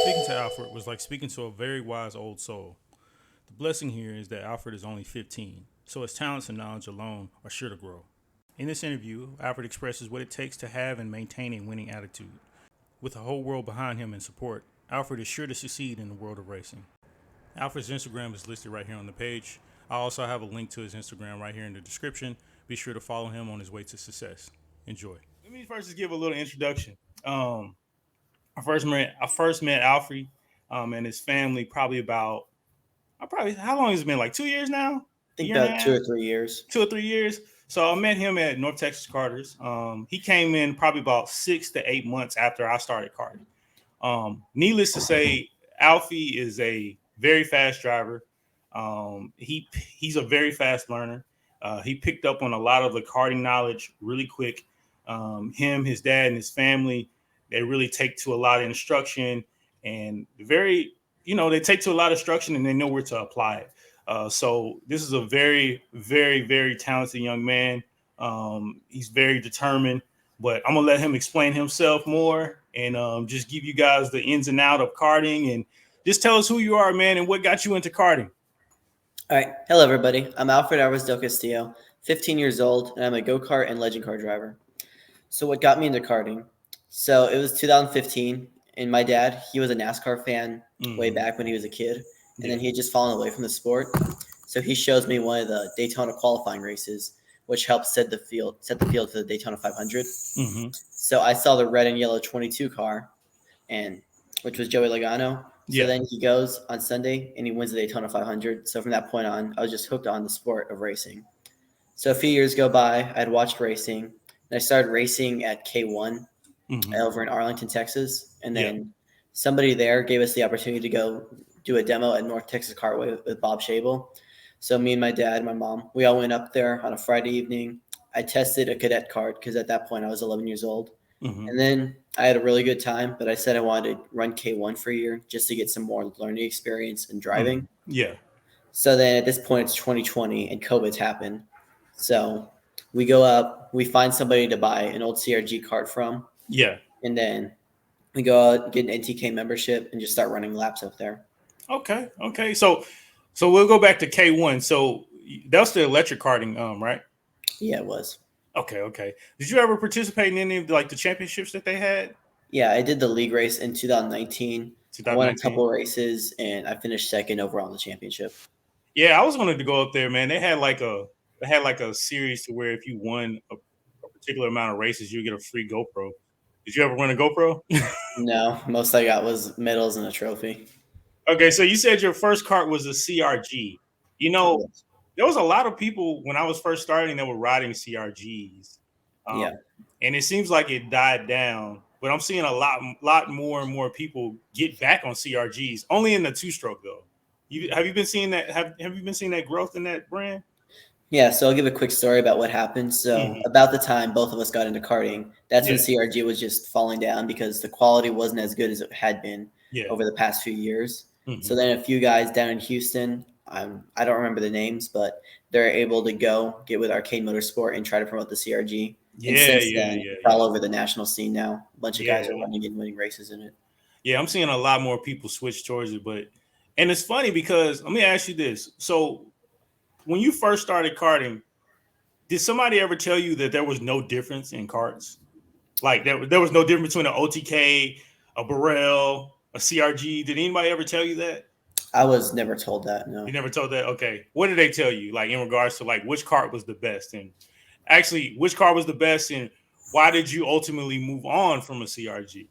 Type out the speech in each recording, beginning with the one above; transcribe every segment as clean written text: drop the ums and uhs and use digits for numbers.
Speaking to Alfred was like speaking to a very wise old soul. The blessing here is that Alfred is only 15, so his talents and knowledge alone are sure to grow. In this interview, Alfred expresses what it takes to have and maintain a winning attitude. With the whole world behind him in support, Alfred is sure to succeed in the world of racing. Alfred's Instagram is listed right here on the page. I also have a link to his Instagram right here in the description. Be sure to follow him on his way to success. Enjoy. Let me first just give a little introduction. I first met Alfred and his family probably about how long has it been? Like 2 years now? I think Year and a about two half? or 3 years. 2 or 3 years. So I met him at North Texas Carters. He came in probably about 6 to 8 months after I started karting. Needless to say, Alfie is a very fast driver. He's a very fast learner. He picked up on a lot of the karting knowledge really quick. Him, his dad, and his family, they really take to a lot of instruction and they take to a lot of instruction and they know where to apply it. So this is a very, very, very talented young man. He's very determined, but I'm gonna let him explain himself more and just give you guys the ins and out of karting and just tell us who you are, man, and what got you into karting. All right. Hello, everybody. I'm Alfred Del Castillo, 15 years old, and I'm a go-kart and legend car driver. So what got me into karting? So it was 2015, and my dad, he was a NASCAR fan way back when he was a kid, and then he had just fallen away from the sport. So he shows me one of the Daytona qualifying races, which helped set the field for the Daytona 500. Mm-hmm. So I saw the red and yellow 22 car, and which was Joey Logano. So then he goes on Sunday and he wins the Daytona 500. So from that point on, I was just hooked on the sport of racing. So a few years go by, I'd watched racing, and I started racing at K1 over in Arlington, Texas. And then somebody there gave us the opportunity to go do a demo at North Texas Cartway with Bob Shable. So me and my dad and my mom, we all went up there on a Friday evening. I tested a cadet card because at that point I was 11 years old. And then I had a really good time, but I said I wanted to run K1 for a year just to get some more learning experience in driving. Yeah. So then at this point, it's 2020 and COVID's happened. So we go up, we find somebody to buy an old CRG cart from. Yeah. And then we go out, get an NTK membership, and just start running laps up there. Okay. So we'll go back to K1. So that's the electric karting, right? Yeah, it was. Okay. Did you ever participate in any of the championships that they had? Yeah, I did the league race in 2019. I won a 2019. couple of races, and I finished second overall in the championship. Yeah, I was wanted to go up there, man. They had like a series to where if you won a particular amount of races, you get a free GoPro. Did you ever win a GoPro? No, most I got was medals and a trophy. Okay, so you said your first kart was a CRG. You know, there was a lot of people when I was first starting that were riding CRGs. And it seems like it died down, but I'm seeing a lot more and more people get back on CRGs. Only in the two-stroke though. Have you been seeing that? Have you been seeing that growth in that brand? Yeah, so I'll give a quick story about what happened. So about the time both of us got into karting, that's when CRG was just falling down because the quality wasn't as good as it had been over the past few years. So then a few guys down in Houston, I don't remember the names, but they're able to go get with Arcade Motorsport and try to promote the CRG. And since then, it's all over the national scene now. A bunch of guys are running and winning races in it. Yeah, I'm seeing a lot more people switch towards it, and it's funny because let me ask you this. So when you first started karting, did somebody ever tell you that there was no difference in karts? Like there was no difference between an OTK, a Burrell, a CRG. Did anybody ever tell you that? I was never told that, no. You never told that? Okay. What did they tell you, like in regards to like which kart was the best? And actually, which car was the best and why did you ultimately move on from a CRG?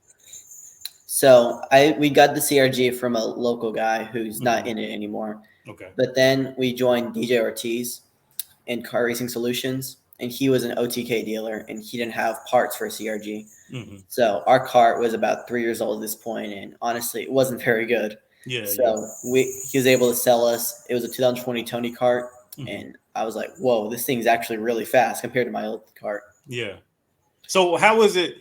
So we got the CRG from a local guy who's not in it anymore. Okay. But then we joined DJ Ortiz in Car Racing Solutions, and he was an OTK dealer, and he didn't have parts for a CRG. So our cart was about 3 years old at this point, and honestly, it wasn't very good. He was able to sell us. It was a 2020 Tony cart, and I was like, whoa, this thing's actually really fast compared to my old cart. Yeah. So how was it?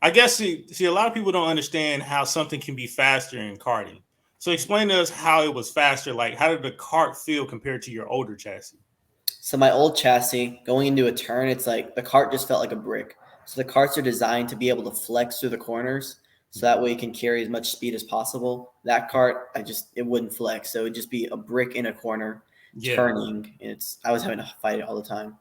I guess see a lot of people don't understand how something can be faster in karting. So explain to us how it was faster. Like how did the cart feel compared to your older chassis? So my old chassis, going into a turn, it's like the cart just felt like a brick. So the carts are designed to be able to flex through the corners. so that way it can carry as much speed as possible. That cart, it wouldn't flex, so it would just be a brick in a corner, turning. And I was having to fight it all the time.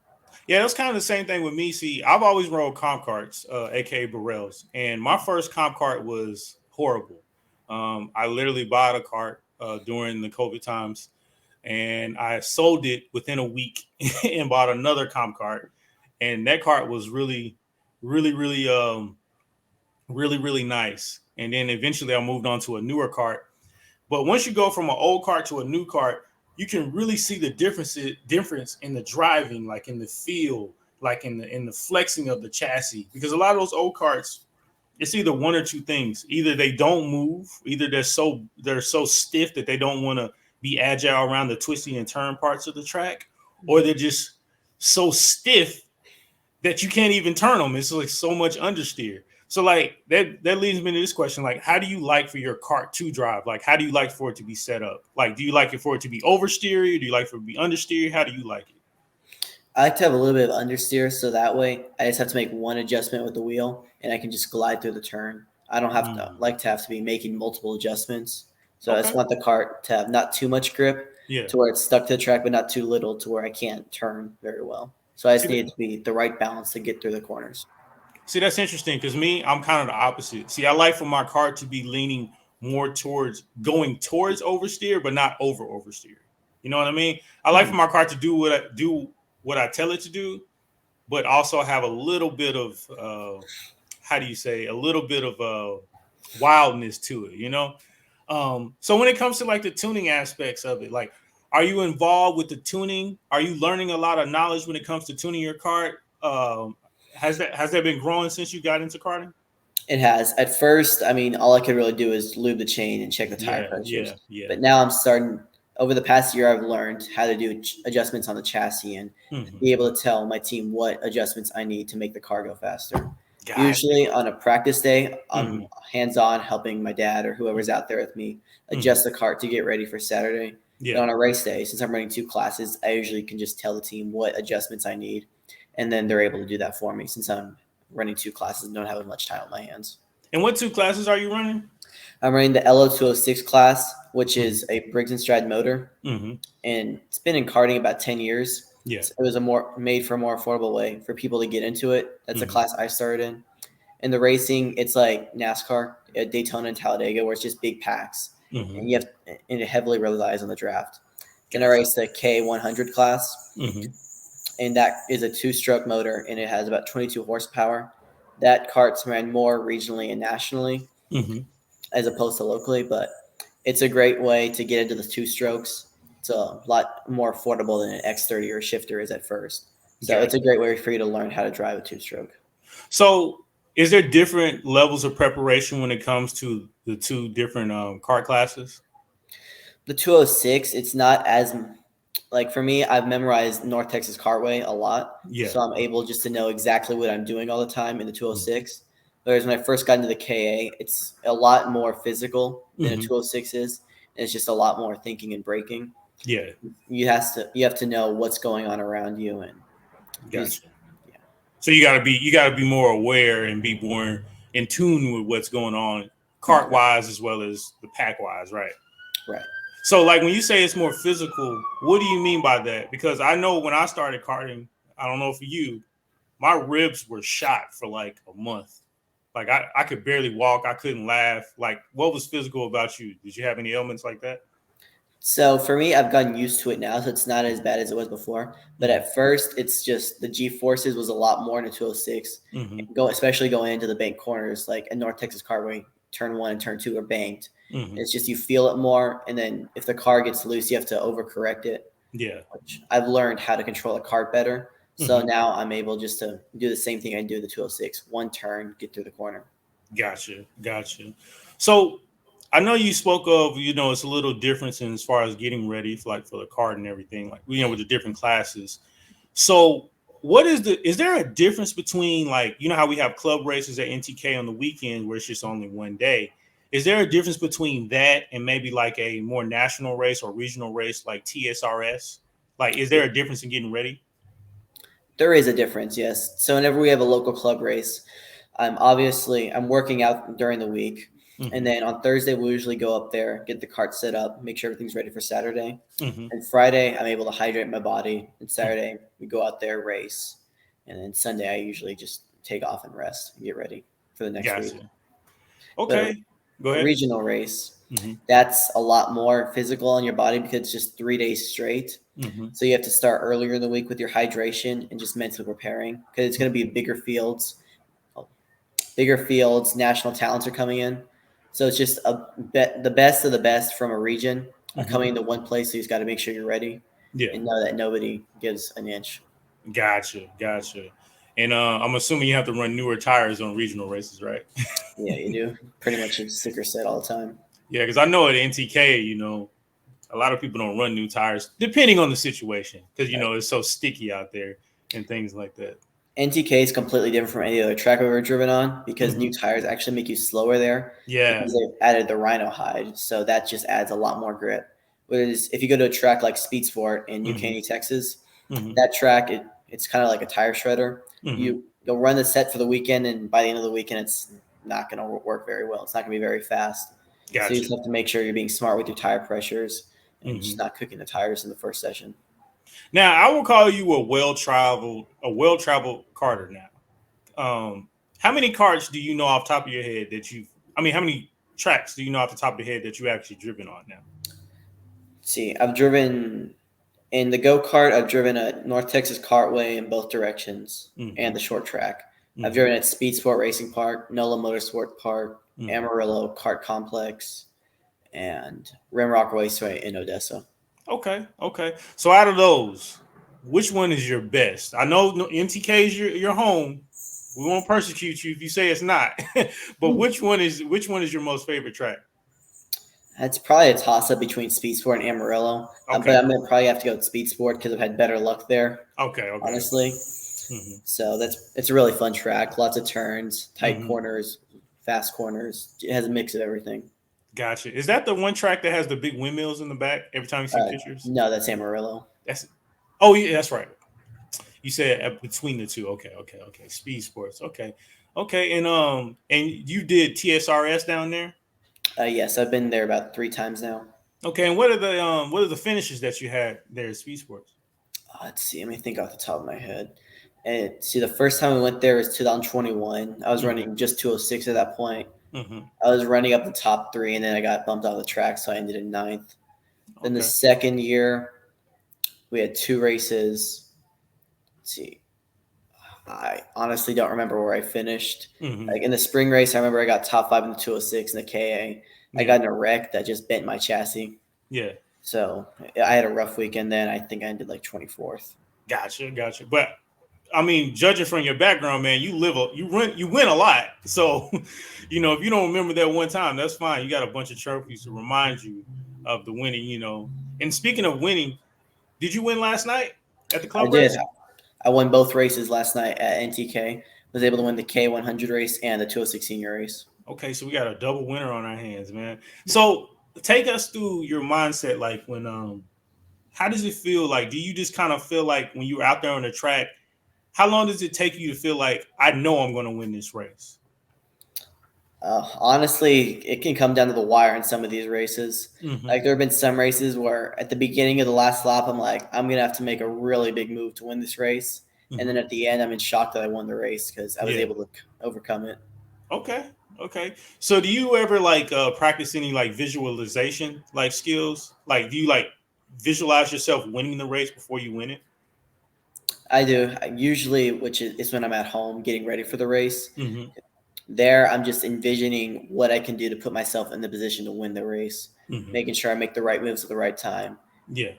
Yeah, that's kind of the same thing with me. See, I've always rode comp carts, aka Burrells, and my first comp cart was horrible. I literally bought a cart during the COVID times, and I sold it within a week and bought another comp cart, and that cart was really, really nice. And then eventually, I moved on to a newer cart. But once you go from an old cart to a new cart, you can really see the difference in the driving, like in the feel, like in the flexing of the chassis. Because a lot of those old carts, it's either one or two things. Either they don't move, either they're so stiff that they don't want to be agile around the twisty and turn parts of the track, or they're just so stiff that you can't even turn them. It's like so much understeer. So like that leads me to this question: like, how do you like for your cart to drive? Like, how do you like for it to be set up? Like, do you like it for it to be oversteery? Do you like for it to be understeery? How do you like it? I like to have a little bit of understeer, so that way I just have to make one adjustment with the wheel, and I can just glide through the turn. I don't have to have to be making multiple adjustments. So I just want the cart to have not too much grip, to where it's stuck to the track, but not too little to where I can't turn very well. So I just need it to be the right balance to get through the corners. See, that's interesting because me, I'm kind of the opposite. See, I like for my car to be leaning more towards going towards oversteer, but not oversteer. You know what I mean? I like for my car to do what I tell it to do, but also have a little bit of how do you say, a little bit of wildness to it, you know? So when it comes to like the tuning aspects of it, like, are you involved with the tuning? Are you learning a lot of knowledge when it comes to tuning your cart? Has that been growing since you got into karting? It has. At first, I mean, all I could really do is lube the chain and check the tire pressures. Yeah. But now I'm starting. Over the past year, I've learned how to do adjustments on the chassis and be able to tell my team what adjustments I need to make the car go faster. Usually on a practice day, I'm hands-on helping my dad or whoever's out there with me adjust the cart to get ready for Saturday. But on a race day, since I'm running two classes, I usually can just tell the team what adjustments I need, and then they're able to do that for me since I'm running two classes and don't have as much time on my hands. And what two classes are you running? I'm running the LO206 class, which is a Briggs & Stratton motor, and it's been in karting about 10 years. Yeah. It was made for a more affordable way for people to get into it. That's a class I started in. In the racing, it's like NASCAR, Daytona and Talladega, where it's just big packs, and it heavily relies on the draft. Then I race the K100 class, and that is a two-stroke motor, and it has about 22 horsepower. That kart's ran more regionally and nationally as opposed to locally, but it's a great way to get into the two strokes. It's a lot more affordable than an X30 or a shifter is at first. So it's a great way for you to learn how to drive a two-stroke. So is there different levels of preparation when it comes to the two different kart classes? The 206, it's not as like for me, I've memorized North Texas Cartway a lot. So I'm able just to know exactly what I'm doing all the time in the 206. Whereas when I first got into the KA, it's a lot more physical than a 206 is. And it's just a lot more thinking and braking. Yeah. You have to know what's going on around you, and gotcha. So you gotta be more aware and be more in tune with what's going on kart wise as well as the pack wise, right? Right. So like when you say it's more physical, what do you mean by that? Because I know when I started karting, I don't know for you, my ribs were shot for like a month. Like I could barely walk. I couldn't laugh. Like, what was physical about you? Did you have any ailments like that? So for me, I've gotten used to it now, so it's not as bad as it was before. But at first, it's just the G forces was a lot more in a 206. Especially going into the bank corners, like in North Texas Cartway, turn 1 and turn 2 are banked. It's just you feel it more, and then if the car gets loose, you have to overcorrect it. Yeah. Which I've learned how to control a cart better. So now I'm able just to do the same thing I do in the 206. One turn, get through the corner. Gotcha. So I know you spoke of, it's a little difference in as far as getting ready for the kart and everything, like, with the different classes. So is there a difference between how we have club races at NTK on the weekend where it's just only one day? Is there a difference between that and maybe like a more national race or regional race like TSRS? Like, is there a difference in getting ready? There is a difference, yes. So whenever we have a local club race, I'm working out during the week. Mm-hmm. And then on Thursday, we usually go up there, get the cart set up, make sure everything's ready for Saturday. Mm-hmm. And Friday, I'm able to hydrate my body. And Saturday, we go out there, race. And then Sunday, I usually just take off and rest and get ready for the next week. Gotcha. But Okay. Go a ahead. regional race, Mm-hmm. that's a lot more physical on your body because it's just 3 days straight. Mm-hmm. So you have to start earlier in the week with your hydration and just mentally preparing because it's going to be bigger fields. National talents are coming in. So it's just the best of the best from a region are Mm-hmm. coming into one place. So you just got to make sure you're ready Yeah. and know that nobody gives an inch. Gotcha. And I'm assuming you have to run newer tires on regional races, right? Yeah, you do. Pretty much a sticker set all the time. Yeah, because I know at NTK, a lot of people don't run new tires, depending on the situation, because Right. it's so sticky out there and things like that. NTK is completely different from any other track I've ever driven on because Mm-hmm. new tires actually make you slower there. Yeah. Because they've added the Rhino hide, so that just adds a lot more grip. Whereas if you go to a track like Speed Sport in New Mm-hmm. Caney, Texas, Mm-hmm. that track it's kind of like a tire shredder. Mm-hmm. You'll run the set for the weekend, and by the end of the weekend, it's not going to work very well. It's not going to be very fast. So you Gotcha. just have to make sure you're being smart with your tire pressures and Mm-hmm. just not cooking the tires in the first session. Now, I will call you a well-traveled karter now. How many karts do you know off the top of your head how many tracks do you know off the top of your head that you actually driven on now? See, I've driven in the go-kart. I've driven at North Texas Kartway in both directions Mm-hmm. and the short track. Mm-hmm. I've driven at Speed Sport Racing Park, NOLA Motorsport Park, Mm-hmm. Amarillo Kart Complex, and Rimrock Raceway in Odessa. Okay. So out of those, which one is your best? I know NTK is your home. We won't persecute you if you say it's not. But which one is your most favorite track? It's probably a toss-up between Speed Sport and Amarillo, Okay. but I'm gonna probably have to go with Speed Sport because I've had better luck there. Okay. Honestly, Mm-hmm. so it's a really fun track. Lots of turns, tight Mm-hmm. corners, fast corners. It has a mix of everything. Gotcha. Is that the one track that has the big windmills in the back every time you see pictures? No, that's Amarillo. Oh yeah, that's right. You said between the two. Okay. Speed Sports. Okay. And you did TSRS down there. Yes, I've been there about 3 times now. Okay. And what are the finishes that you had there at Speed Sports? Let's see. Let me think off the top of my head. And see, the first time we went there was 2021. I was running just 206 at that point. Mm-hmm. I was running up the top 3, and then I got bumped off the track, so I ended in 9th. Then the second year, we had 2 races. Let's see. I honestly don't remember where I finished. Mm-hmm. Like in the spring race, I remember I got top 5 in the 206 in the KA. I got in a wreck that just bent my chassis. Yeah. So I had a rough weekend then. I think I ended like 24th. Gotcha. But I mean, judging from your background, man, you win a lot. So, if you don't remember that one time, that's fine. You got a bunch of trophies to remind you of the winning. And speaking of winning, did you win last night at the club race? I did. I won both races last night at NTK. Was able to win the K100 race and the 206 senior race. Okay, so we got a double winner on our hands, man. So take us through your mindset, like when how does it feel? Like, do you just kind of feel like when you're out there on the track, how long does it take you to feel like I know I'm going to win this race? Honestly, it can come down to the wire in some of these races. Mm-hmm. Like there have been some races where at the beginning of the last lap, I'm like, I'm going to have to make a really big move to win this race. Mm-hmm. And then at the end, I'm in shock that I won the race because I was able to overcome it. Okay. So do you ever practice any visualization skills? Like, do you visualize yourself winning the race before you win it? I do. Usually, which is when I'm at home getting ready for the race. Mm-hmm. There, I'm just envisioning what I can do to put myself in the position to win the race, mm-hmm. making sure I make the right moves at the right time. Yeah.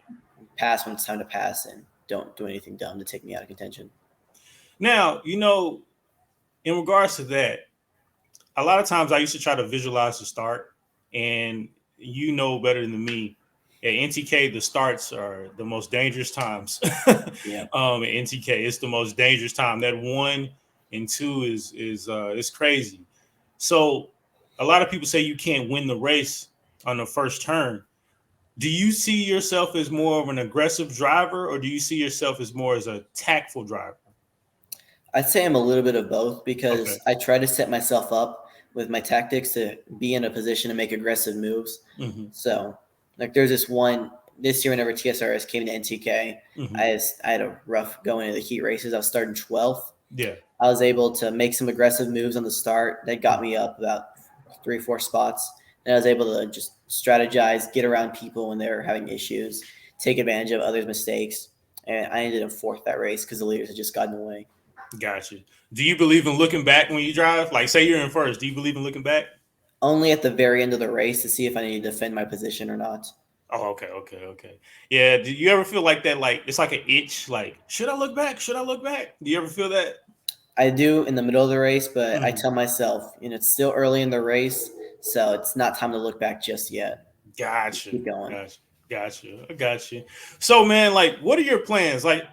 Pass when it's time to pass and don't do anything dumb to take me out of contention. Now, in regards to that, a lot of times I used to try to visualize the start, and better than me. At NTK, the starts are the most dangerous times. Yeah. At NTK, it's the most dangerous time. That 1 and 2 is crazy. So a lot of people say you can't win the race on the first turn. Do you see yourself as more of an aggressive driver, or do you see yourself as more as a tactful driver? I'd say I'm a little bit of both because Okay. I try to set myself up with my tactics to be in a position to make aggressive moves. Mm-hmm. So, like, there's this year whenever TSRS came to NTK, Mm-hmm. I had a rough going into the heat races. I was starting 12th. Yeah. I was able to make some aggressive moves on the start that got me up about 3 or 4 spots. And I was able to just strategize, get around people when they were having issues, take advantage of others' mistakes. And I ended up fourth that race because the leaders had just gotten away. Gotcha. Do you believe in looking back when you drive? Like, say you're in first. Do you believe in looking back? Only at the very end of the race to see if I need to defend my position or not. Oh, okay. Yeah. Do you ever feel like that? Like, it's like an itch. Like, should I look back? Should I look back? Do you ever feel that? I do in the middle of the race, but I Mhm. tell myself, it's still early in the race, so it's not time to look back just yet. Just Gotcha. keep going. Gotcha. I got you. So, man, like, what are your plans? Like,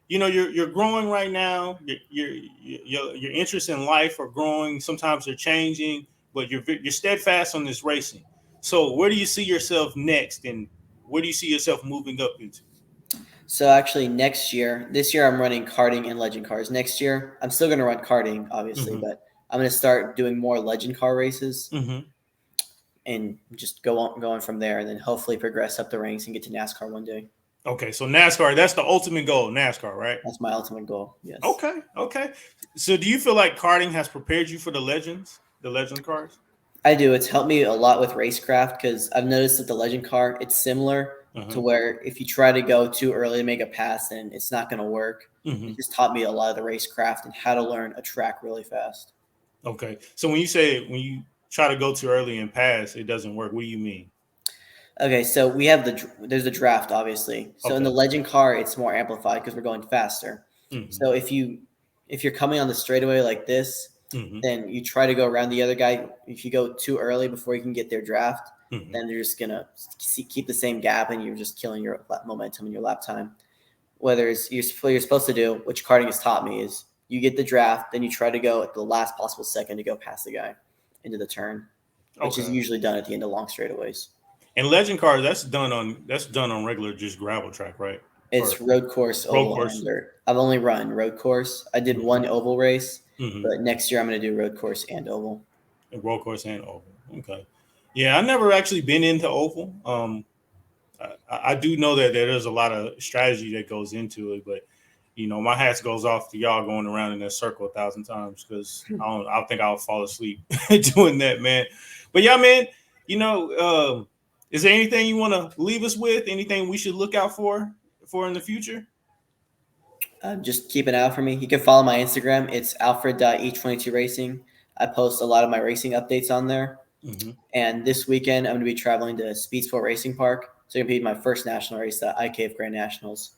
you're growing right now. Your interests in life are growing. Sometimes they're changing, but you're steadfast on this racing. So, where do you see yourself next, and where do you see yourself moving up into? So actually, this year I'm running karting and legend cars. Next year, I'm still going to run karting, obviously, Mm-hmm. but I'm going to start doing more legend car races Mm-hmm. and just going from there, and then hopefully progress up the ranks and get to NASCAR one day. Okay, so NASCAR, that's the ultimate goal, NASCAR, right? That's my ultimate goal. Yes. Okay. So, do you feel like karting has prepared you for the legend cars? I do. It's helped me a lot with racecraft because I've noticed that the legend car, it's similar to Uh-huh. where if you try to go too early to make a pass, then it's not going to work. Mm-hmm. It just taught me a lot of the racecraft and how to learn a track really fast. Okay. So, when you try to go too early and pass, it doesn't work. What do you mean? Okay, so there's the draft obviously. So in the Okay. legend car, it's more amplified because we're going faster. Mm-hmm. So if you're coming on the straightaway like this, Mm-hmm. then you try to go around the other guy. If you go too early before you can get their draft, Mm-hmm. then they're just gonna keep the same gap, and you're just killing your momentum and your lap time. Whether it's what you're supposed to do, which karting has taught me, is you get the draft, then you try to go at the last possible second to go past the guy into the turn, which is Okay. usually done at the end of long straightaways. And legend cars, that's done on regular just gravel track, right? Or It's road course, road oval, and course. dirt. I've only run road course. I did Mm-hmm. one oval race, Mm-hmm. but next year I'm going to do road course and oval. And road course and oval. Okay. Yeah, I never actually been into oval. I do know that there's a lot of strategy that goes into it, but my hats goes off to y'all going around in that circle 1,000 times because I think I'll fall asleep doing that, man. But yeah, man, is there anything you want to leave us with? Anything we should look out for in the future? Just keep an eye out for me. You can follow my Instagram. It's alfred.e22 racing. I post a lot of my racing updates on there. Mm-hmm. And this weekend, I'm going to be traveling to Speed Sport Racing Park. So it's going to be my first national race, the IKF Grand Nationals.